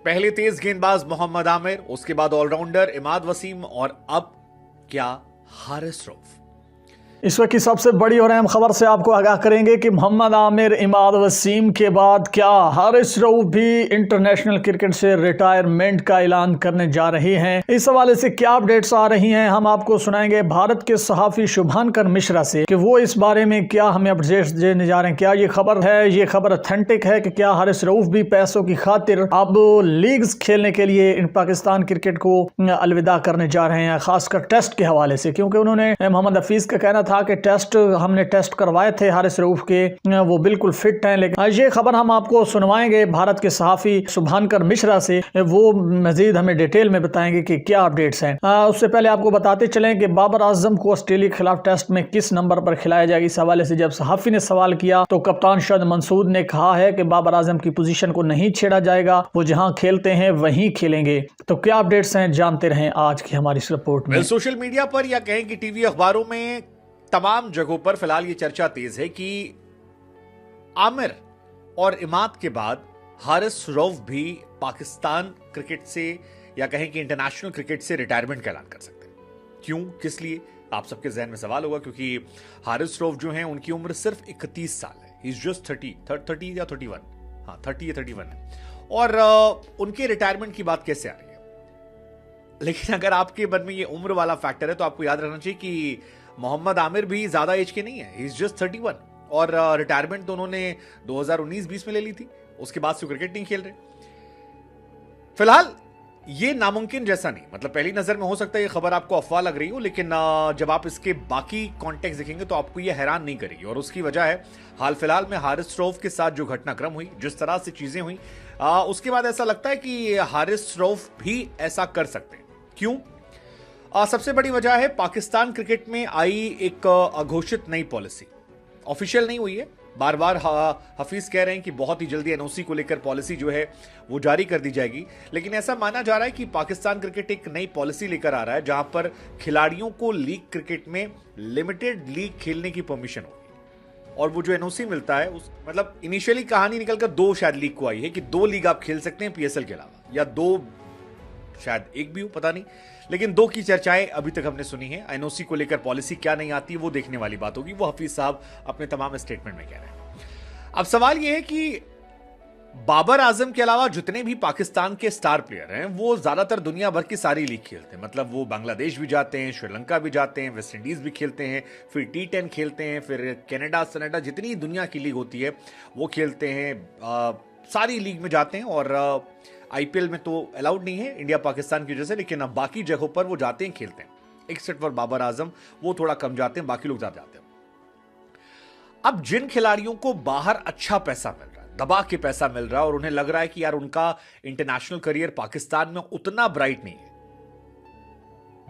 पहले तेज गेंदबाज मोहम्मद आमिर, उसके बाद ऑलराउंडर इमाद वसीम और अब क्या हारिस रऊफ। इस वक्त की सबसे बड़ी और अहम खबर से आपको आगाह करेंगे कि मोहम्मद आमिर, इमाद वसीम के बाद क्या हारिस रऊफ भी इंटरनेशनल क्रिकेट से रिटायरमेंट का ऐलान करने जा रहे हैं। इस हवाले से क्या अपडेट्स आ रही हैं हम आपको सुनाएंगे भारत के सहाफी शुभांकर मिश्रा से कि वो इस बारे में क्या हमें अपडेट्स देने जा रहे हैं। क्या ये खबर है, ये खबर ऑथेंटिक है कि क्या हारिस रऊफ भी पैसों की खातिर अब लीग्स खेलने के लिए इन पाकिस्तान क्रिकेट को अलविदा करने जा रहे हैं, खासकर टेस्ट के हवाले से, क्योंकि उन्होंने मोहम्मद हफीज का कहना था कि हमने टेस्ट करवाए थे हारिस रऊफ के, वो बिल्कुल फिट हैं। लेकिन ये खबर हम आपको सुनवाएंगे भारत के सहाफी शुभांकर मिश्रा से, वो मजीद हमें डिटेल में बताएंगे कि क्या अपडेट्स हैं। उससे पहले आपको बताते चलें कि बाबर आजम को ऑस्ट्रेलिया के खिलाफ टेस्ट में किस नंबर पर खिलाया जाएगा। इस हवाले से जब सहाफी ने सवाल किया तो कप्तान शाहिद मंसूर ने कहा है कि बाबर आजम की पोजीशन को नहीं छेड़ा जाएगा, वो जहां खेलते हैं वहीं खेलेंगे। तो क्या अपडेट्स हैं जानते रहें आज की हमारी इस रिपोर्ट में। सोशल मीडिया पर या कहें कि टीवी अखबारों में तमाम जगहों पर फिलहाल ये चर्चा तेज है कि आमिर और इमाद के बाद हारिस रऊफ भी पाकिस्तान क्रिकेट से या कहें कि इंटरनेशनल क्रिकेट से रिटायरमेंट का ऐलान कर सकते हैं। क्यों, किस लिए, आप सबके जहन में सवाल होगा, क्योंकि हारिस रऊफ जो हैं उनकी उम्र सिर्फ 31 साल है। ही इज जस्ट 30 या 31, हाँ 30 या 31 है। और उनके रिटायरमेंट की बात कैसे आ रही है। लेकिन अगर आपके मन में ये उम्र वाला फैक्टर है तो आपको याद रखना चाहिए कि मोहम्मद आमिर भी ज्यादा एज के नहीं है, ही इज जस्ट 31। और रिटायरमेंट तो उन्होंने 2019-20 में ले ली थी, उसके बाद से क्रिकेट नहीं खेल रहे। फिलहाल ये नामुमकिन जैसा नहीं, मतलब पहली नजर में हो सकता है ये खबर आपको अफवाह लग रही हो, लेकिन जब आप इसके बाकी कॉन्टेक्स्ट देखेंगे तो आपको ये हैरान नहीं करेगी। और उसकी वजह है हाल फिलहाल में हारिस रऊफ के साथ जो घटनाक्रम हुई, जिस तरह से चीजें हुई, उसके बाद ऐसा लगता है कि हारिस रऊफ भी ऐसा कर सकते हैं। क्यों? सबसे बड़ी वजह है पाकिस्तान क्रिकेट में आई एक अघोषित नई पॉलिसी, ऑफिशियल नहीं हुई है। बार बार हफीज कह रहे हैं कि बहुत ही जल्दी एनओसी को लेकर पॉलिसी जो है वो जारी कर दी जाएगी, लेकिन ऐसा माना जा रहा है कि पाकिस्तान क्रिकेट एक नई पॉलिसी लेकर आ रहा है जहां पर खिलाड़ियों को लीग क्रिकेट में लिमिटेड लीग खेलने की परमिशन होगी। और वो जो एनओसी मिलता है उस मतलब इनिशियली कहानी निकलकर 2 शायद लीग को आई है कि 2 लीग आप खेल सकते हैं पीएसएल के अलावा, या 2 शायद 1 भी हो, पता नहीं, लेकिन 2 की चर्चाएं अभी तक हमने सुनी है। एनओसी को लेकर पॉलिसी क्या नहीं आती वो देखने वाली बात होगी, वो हफीज साहब अपने तमाम स्टेटमेंट में कह रहे हैं। अब सवाल यह है कि बाबर आजम के अलावा जितने भी पाकिस्तान के स्टार प्लेयर हैं वो ज्यादातर दुनिया भर की सारी लीग खेलते हैं। मतलब वो बांग्लादेश भी जाते हैं, श्रीलंका भी जाते हैं, वेस्ट इंडीज भी खेलते हैं, फिर T10 खेलते हैं, फिर कनाडा जितनी दुनिया की लीग होती है वो खेलते हैं, सारी लीग में जाते हैं। और आईपीएल में तो अलाउड नहीं है इंडिया पाकिस्तान की वजह से, लेकिन अब बाकी जगहों पर वो जाते हैं, खेलते हैं, एक्सेप्ट फॉर बाबर आजम, वो थोड़ा कम जाते हैं, बाकी लोग ज्यादा जाते हैं। अब जिन खिलाड़ियों को बाहर अच्छा पैसा मिल रहा है, दबा के पैसा मिल रहा है, और उन्हें लग रहा है कि यार उनका इंटरनेशनल करियर पाकिस्तान में उतना ब्राइट नहीं है,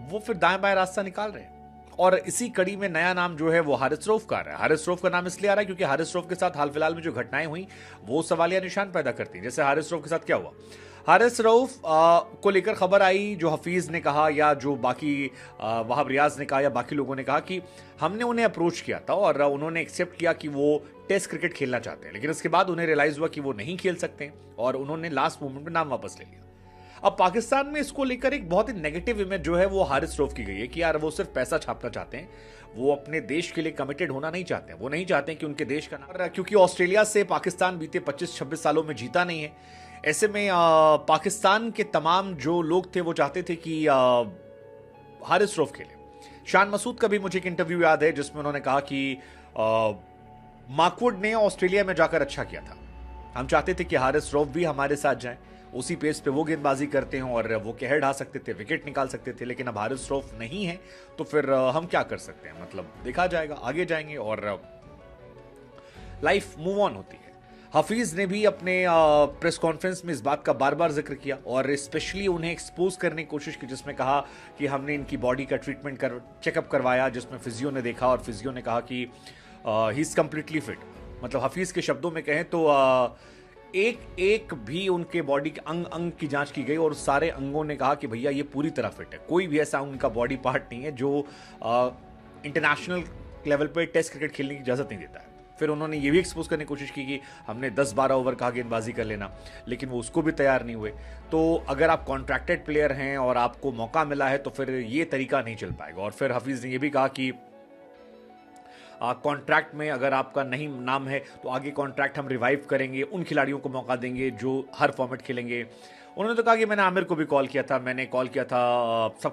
वो फिर दाएं बाएं रास्ता निकाल रहे हैं। और इसी कड़ी में नया नाम जो है वो हारिस रऊफ का आ रहा है। हारिस रऊफ का नाम इसलिए आ रहा है क्योंकि हारिस रऊफ के साथ हाल फिलहाल में जो घटनाएं हुई वो सवालिया निशान पैदा करती हैं। जैसे हारिस रऊफ के साथ क्या हुआ, हारिस रऊफ को लेकर खबर आई, जो हफीज ने कहा या जो बाकी वहाब रियाज ने कहा या बाकी लोगों ने कहा कि हमने उन्हें अप्रोच किया था और उन्होंने एक्सेप्ट किया कि वो टेस्ट क्रिकेट खेलना चाहते हैं, लेकिन उसके बाद उन्हें रियलाइज हुआ कि वो नहीं खेल सकते हैं और उन्होंने लास्ट मोमेंट में नाम वापस ले लिया। अब पाकिस्तान में इसको लेकर एक बहुत ही नेगेटिव इमेज जो है वो हारिस रऊफ की गई है कि यार वो सिर्फ पैसा छापना चाहते हैं, वो अपने देश के लिए कमिटेड होना नहीं चाहते हैं, वो नहीं चाहते हैं कि उनके देश का नाम, क्योंकि ऑस्ट्रेलिया से पाकिस्तान बीते 25-26 सालों में जीता नहीं है। ऐसे में पाकिस्तान के तमाम जो लोग थे वो चाहते थे कि हारिस रऊफ खेले। शान मसूद का भी मुझे एक इंटरव्यू याद है जिसमें उन्होंने कहा कि मार्कवुड ने ऑस्ट्रेलिया में जाकर अच्छा किया था, हम चाहते थे कि हारिस रऊफ भी हमारे साथ जाएं, उसी पेस पे वो गेंदबाजी करते हैं और वो कहर ढा सकते थे, विकेट निकाल सकते थे, लेकिन अब हारिस रऊफ नहीं है तो फिर हम क्या कर सकते हैं, मतलब देखा जाएगा, आगे जाएंगे और लाइफ मूव ऑन होती है। हफीज ने भी अपने प्रेस कॉन्फ्रेंस में इस बात का बार बार जिक्र किया और स्पेशली उन्हें एक्सपोज करने की कोशिश की, जिसमें कहा कि हमने इनकी बॉडी का ट्रीटमेंट चेकअप करवाया, जिसमें फिजियो ने देखा और फिजियो ने कहा कि ही इज कंप्लीटली फिट। मतलब हफीज के शब्दों में कहें तो एक एक भी उनके बॉडी के अंग अंग की जांच की गई और सारे अंगों ने कहा कि भैया ये पूरी तरह फिट है, कोई भी ऐसा उनका बॉडी पार्ट नहीं है जो इंटरनेशनल लेवल पे टेस्ट क्रिकेट खेलने की इजाजत नहीं देता है। फिर उन्होंने ये भी एक्सपोज करने की कोशिश की कि हमने 10-12 ओवर कहा गेंदबाजी कर लेना, लेकिन वो उसको भी तैयार नहीं हुए। तो अगर आप कॉन्ट्रैक्टेड प्लेयर हैं और आपको मौका मिला है तो फिर ये तरीका नहीं चल पाएगा। और फिर हफीज़ ने यह भी कहा कि कॉन्ट्रैक्ट में अगर आपका नहीं नाम है तो आगे कॉन्ट्रैक्ट हम रिवाइव करेंगे, उन खिलाड़ियों को मौका देंगे जो हर फॉर्मेट खेलेंगे। उन्होंने तो कहा कि मैंने आमिर को भी कॉल किया था, मैंने कॉल किया था सब